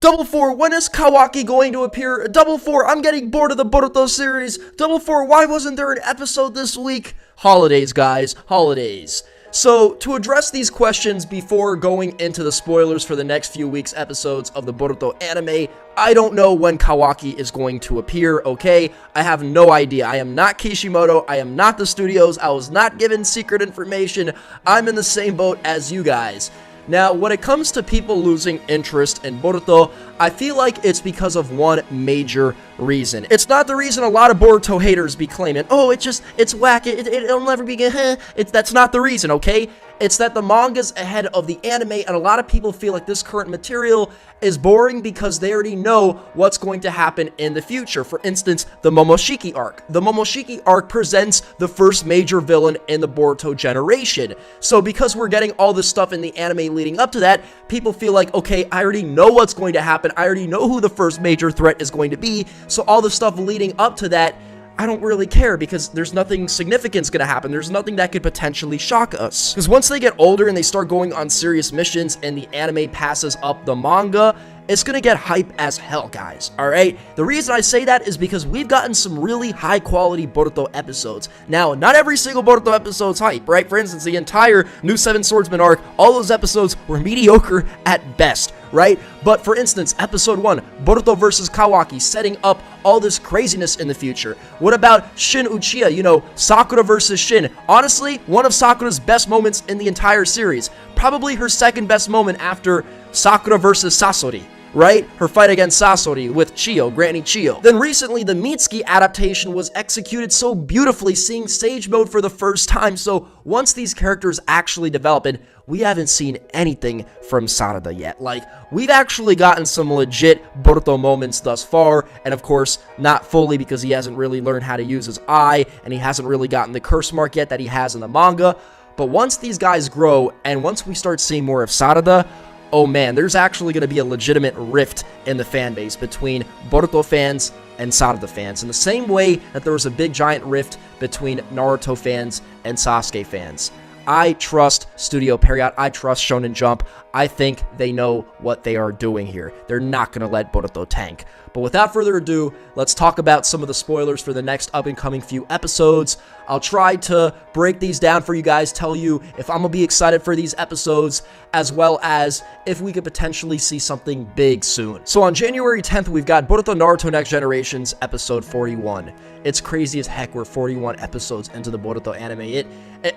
Double four, when is Kawaki going to appear? Double four, I'm getting bored of the Boruto series. Double four, why wasn't there an episode this week? Holidays, guys, holidays. So, to address these questions before going into the spoilers for the next few weeks' episodes of the Boruto anime, I don't know when Kawaki is going to appear, okay? I have no idea. I am not Kishimoto. I am not the studios. I was not given secret information. I'm in the same boat as you guys. Now, when it comes to people losing interest in Boruto, I feel like it's because of one major reason. It's not the reason a lot of Boruto haters be claiming, oh, it's whack, it'll never be good, that's not the reason, okay? It's that the manga's ahead of the anime, and a lot of people feel like this current material is boring because they already know what's going to happen in the future. For instance, the Momoshiki arc. The Momoshiki arc presents the first major villain in the Boruto generation. So because we're getting all this stuff in the anime leading up to that, people feel like, okay, I already know what's going to happen. I already know who the first major threat is going to be. So all the stuff leading up to that, I don't really care because there's nothing significant's gonna happen. There's nothing that could potentially shock us. Because once they get older and they start going on serious missions and the anime passes up the manga, it's gonna get hype as hell, guys, alright? The reason I say that is because we've gotten some really high-quality Boruto episodes. Now, not every single Boruto episode's hype, right? For instance, the entire New Seven Swordsman arc, all those episodes were mediocre at best, right? But for instance, episode 1, Boruto versus Kawaki, setting up all this craziness in the future. What about Shin Uchiha, you know, Sakura versus Shin? Honestly, one of Sakura's best moments in the entire series. Probably her second best moment after Sakura versus Sasori. Right? Her fight against Sasori with Chiyo, Granny Chiyo. Then recently, the Mitsuki adaptation was executed so beautifully, seeing Sage Mode for the first time. So once these characters actually develop, and we haven't seen anything from Sarada yet. Like, we've actually gotten some legit Boruto moments thus far, and of course, not fully because he hasn't really learned how to use his eye, and he hasn't really gotten the curse mark yet that he has in the manga. But once these guys grow, and once we start seeing more of Sarada, oh man, there's actually going to be a legitimate rift in the fan base between Boruto fans and Sarada fans, in the same way that there was a big giant rift between Naruto fans and Sasuke fans. I trust Studio Period. I trust Shonen Jump. I think they know what they are doing here. They're not going to let Boruto tank. But without further ado, let's talk about some of the spoilers for the next up-and-coming few episodes. I'll try to break these down for you guys, tell you if I'm going to be excited for these episodes, as well as if we could potentially see something big soon. So on January 10th, we've got Boruto Naruto Next Generations episode 41. It's crazy as heck, we're 41 episodes into the Boruto anime. It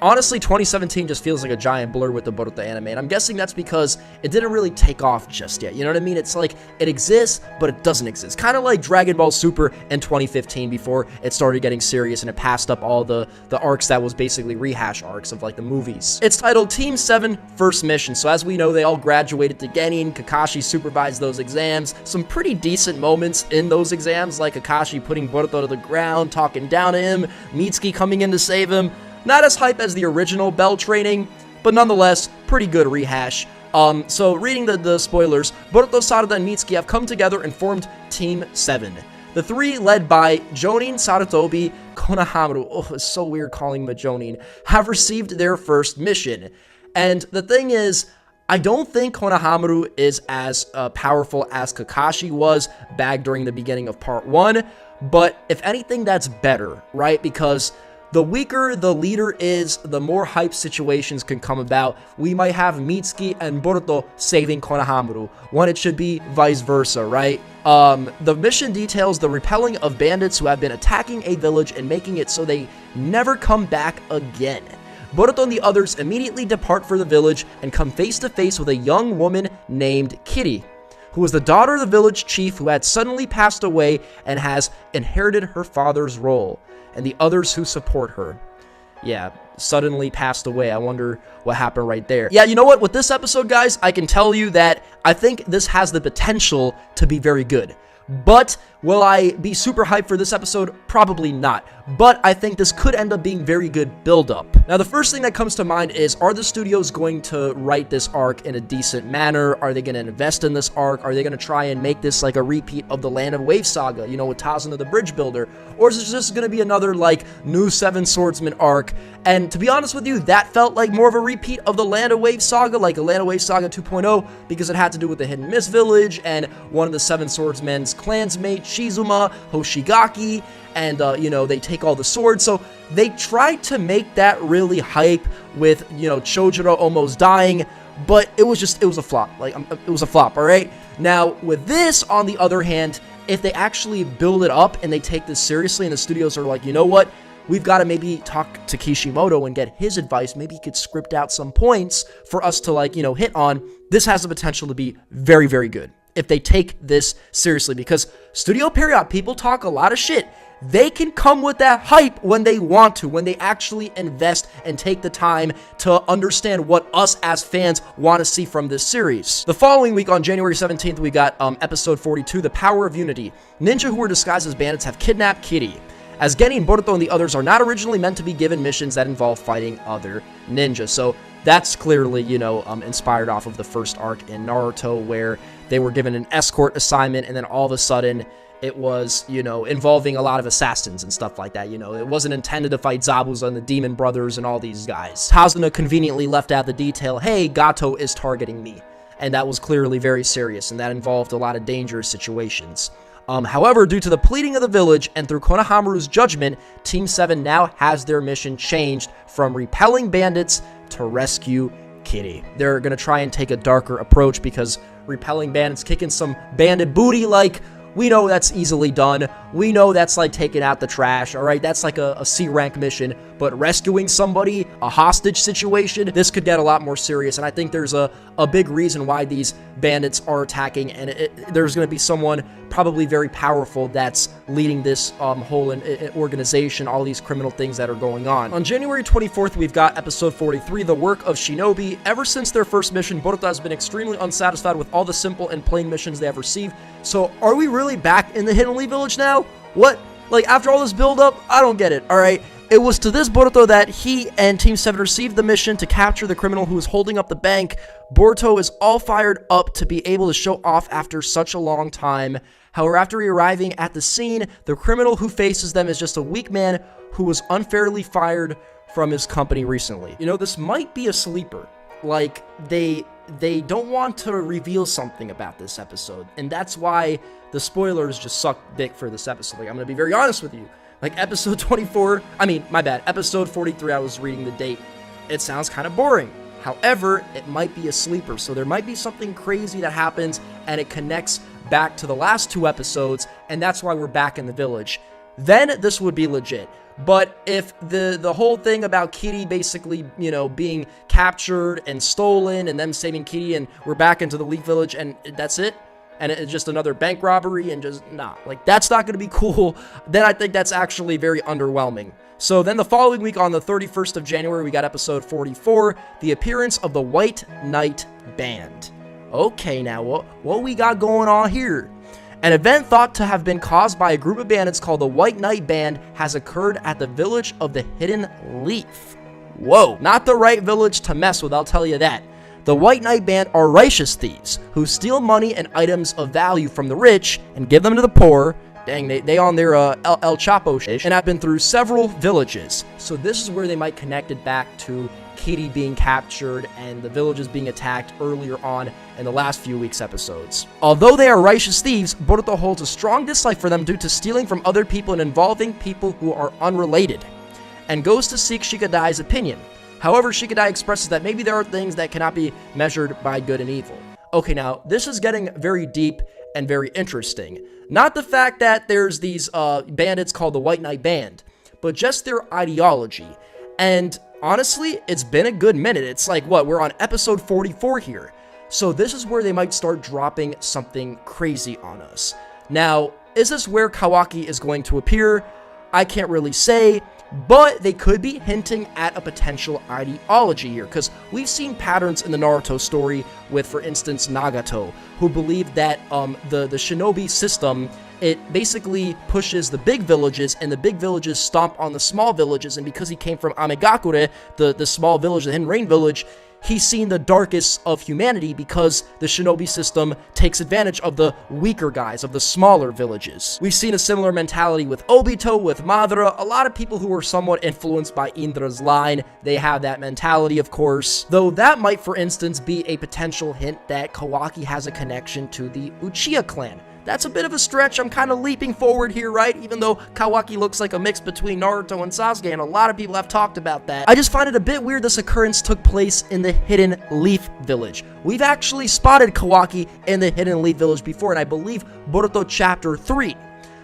honestly, 2017 just feels like a giant blur with the Boruto anime, and I'm guessing that's because it didn't really take off just yet, you know what I mean? It's like, it exists, but it doesn't exist. Kind of like Dragon Ball Super in 2015 before it started getting serious and it passed up all the arcs that was basically rehash arcs of like the movies. It's titled Team 7 First Mission, so as we know, they all graduated to Genin. Kakashi supervised those exams. Some pretty decent moments in those exams, like Kakashi putting Boruto to the ground, talking down to him, Mitsuki coming in to save him. Not as hype as the original Bell training, but nonetheless, pretty good rehash. So reading the spoilers, Boruto, Sarada, and Mitsuki have come together and formed Team 7. The three, led by Jonin, Sarutobi, Konohamaru, oh, it's so weird calling him a Jonin, have received their first mission. And the thing is, I don't think Konohamaru is as powerful as Kakashi was back during the beginning of part 1, but if anything, that's better, right? Because the weaker the leader is, the more hype situations can come about. We might have Mitsuki and Boruto saving Konohamaru, when it should be vice versa, right? The mission details the repelling of bandits who have been attacking a village and making it so they never come back again. Boruto and the others immediately depart for the village and come face to face with a young woman named Kiri, who was the daughter of the village chief who had suddenly passed away and has inherited her father's role, and the others who support her. Yeah, suddenly passed away. I wonder what happened right there. Yeah, you know what? With this episode, guys, I can tell you that I think this has the potential to be very good. But will I be super hyped for this episode? Probably not. But I think this could end up being very good build-up. Now, the first thing that comes to mind is, are the studios going to write this arc in a decent manner? Are they going to invest in this arc? Are they going to try and make this like a repeat of the Land of Wave saga, you know, with Tazuna the Bridge Builder? Or is this just going to be another, like, new Seven Swordsman arc? And to be honest with you, that felt like more of a repeat of the Land of Wave saga, like a Land of Wave saga 2.0, because it had to do with the Hidden Mist Village and one of the Seven Swordsmen's clansmates, Shizuma, Hoshigaki, and, you know, they take all the swords. So they tried to make that really hype with, you know, Chojuro almost dying, but it was a flop. Like, it was a flop, all right? Now, with this, on the other hand, if they actually build it up and they take this seriously and the studios are like, you know what, we've got to maybe talk to Kishimoto and get his advice. Maybe he could script out some points for us to, like, you know, hit on. This has the potential to be very, very good if they take this seriously, because Studio Period people talk a lot of shit. They can come with that hype when they want to, when they actually invest and take the time to understand what us as fans want to see from this series. The following week, on January 17th, we got episode 42, The Power of Unity. Ninja who were disguised as bandits have kidnapped Kitty, as Geni and Boruto and the others are not originally meant to be given missions that involve fighting other ninja. So that's clearly, you know, inspired off of the first arc in Naruto, where they were given an escort assignment, and then all of a sudden it was, you know, involving a lot of assassins and stuff like that. You know, it wasn't intended to fight Zabuza and the Demon Brothers and all these guys. Tazuna conveniently left out the detail, hey, Gato is targeting me. And that was clearly very serious, and that involved a lot of dangerous situations. However, due to the pleading of the village and through Konohamaru's judgment, Team 7 now has their mission changed from repelling bandits to rescue Kitty. They're going to try and take a darker approach, because repelling bandits, kicking some bandit booty, like, we know that's easily done. We know that's like taking out the trash, all right? That's like a C-rank mission. But rescuing somebody, a hostage situation, this could get a lot more serious. And I think there's a big reason why these bandits are attacking. And there's going to be someone probably very powerful that's leading this whole organization, all these criminal things that are going on. On January 24th, we've got episode 43, The Work of Shinobi. Ever since their first mission, Boruto has been extremely unsatisfied with all the simple and plain missions they have received. So are we really back in the Hidden Leaf Village now? What? Like, after all this build-up? I don't get it, alright? It was to this Boruto that he and Team 7 received the mission to capture the criminal who was holding up the bank. Boruto is all fired up to be able to show off after such a long time. However, after arriving at the scene, the criminal who faces them is just a weak man who was unfairly fired from his company recently. You know, this might be a sleeper. Like, they don't want to reveal something about this episode, and that's why the spoilers just suck dick for this episode. Like, I'm gonna be very honest with you. Like, episode 24, episode 43, I was reading the date. It sounds kind of boring. However, it might be a sleeper, so there might be something crazy that happens, and it connects back to the last two episodes, and that's why we're back in the village. Then this would be legit. But if the whole thing about Kitty basically, you know, being captured and stolen, and them saving Kitty, and we're back into the Leaf Village, and that's it, and it's just another bank robbery, and just, nah, like, that's not going to be cool, then I think that's actually very underwhelming. So then the following week, on the 31st of January, we got episode 44, The Appearance of the White Knight Band. Okay, now, what we got going on here? An event thought to have been caused by a group of bandits called the White Knight Band has occurred at the village of the Hidden Leaf. Whoa, not the right village to mess with, I'll tell you that. The White Knight Band are righteous thieves who steal money and items of value from the rich and give them to the poor. Dang, they on their El Chapo shit, and have been through several villages. So this is where they might connect it back to Kitty being captured and the villages being attacked earlier on in the last few weeks' episodes. Although they are righteous thieves, Boruto holds a strong dislike for them due to stealing from other people and involving people who are unrelated, and goes to seek Shikadai's opinion. However, Shikadai expresses that maybe there are things that cannot be measured by good and evil. Okay, now, this is getting very deep and very interesting. Not the fact that there's these bandits called the White Knight Band, but just their ideology. And honestly, it's been a good minute. It's like, what, we're on episode 44 here. So this is where they might start dropping something crazy on us. Now, is this where Kawaki is going to appear? I can't really say, but they could be hinting at a potential ideology here, because we've seen patterns in the Naruto story with, for instance, Nagato, who believed that the shinobi system, it basically pushes the big villages, and the big villages stomp on the small villages, and because he came from Amegakure, the small village, the Hidden Rain village, he's seen the darkest of humanity because the shinobi system takes advantage of the weaker guys, of the smaller villages. We've seen a similar mentality with Obito, with Madara. A lot of people who are somewhat influenced by Indra's line, they have that mentality, of course. Though that might, for instance, be a potential hint that Kawaki has a connection to the Uchiha clan. That's a bit of a stretch. I'm kind of leaping forward here, right? Even though Kawaki looks like a mix between Naruto and Sasuke, and a lot of people have talked about that. I just find it a bit weird this occurrence took place in the Hidden Leaf Village. We've actually spotted Kawaki in the Hidden Leaf Village before, and I believe Boruto Chapter 3.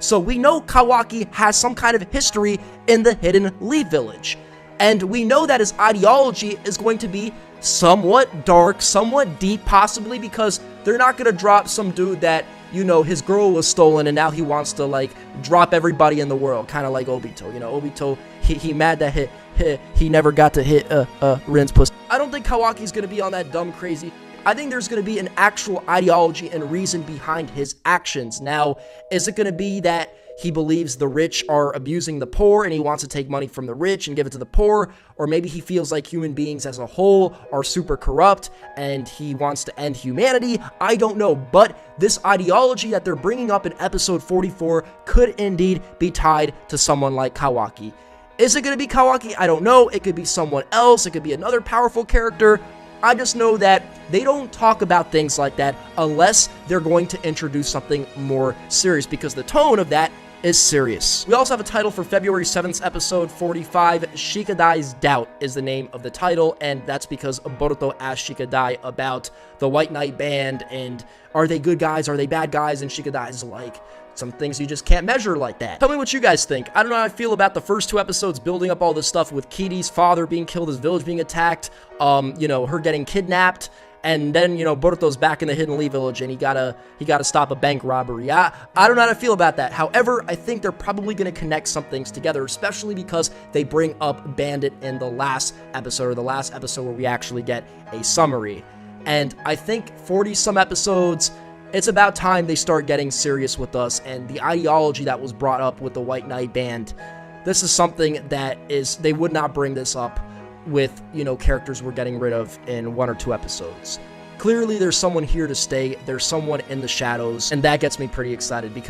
So we know Kawaki has some kind of history in the Hidden Leaf Village. And we know that his ideology is going to be somewhat dark, somewhat deep, possibly because they're not going to drop some dude that, you know, his girl was stolen and now he wants to, like, drop everybody in the world, kind of like Obito. You know, Obito, he mad that he never got to hit Rin's pussy. I don't think Kawaki's going to be on that dumb, crazy. I think there's going to be an actual ideology and reason behind his actions. Now, is it going to be that he believes the rich are abusing the poor and he wants to take money from the rich and give it to the poor? Or maybe he feels like human beings as a whole are super corrupt and he wants to end humanity? I don't know, but this ideology that they're bringing up in episode 44 could indeed be tied to someone like Kawaki. Is it going to be Kawaki? I don't know. It could be someone else. It could be another powerful character. I just know that they don't talk about things like that unless they're going to introduce something more serious, because the tone of that is serious. We also have a title for February 7th, episode 45. Shikadai's Doubt is the name of the title, and that's because Boruto asked Shikadai about the White Knight Band, and are they good guys, are they bad guys, and Shikadai's like, some things you just can't measure like that. Tell me what you guys think. I don't know how I feel about the first 2 episodes building up all this stuff with Kidi's father being killed, his village being attacked, you know, her getting kidnapped, and then, you know, Boruto's back in the Hidden Leaf Village and he gotta stop a bank robbery. I don't know how to feel about that. However, I think they're probably gonna connect some things together, especially because they bring up Bandit in the last episode, or the last episode where we actually get a summary. And I think 40-some episodes, it's about time they start getting serious with us, and the ideology that was brought up with the White Knight Band, this is something that is, they would not bring this up with, you know, characters we're getting rid of in 1 or 2 episodes. Clearly, there's someone here to stay, there's someone in the shadows, and that gets me pretty excited because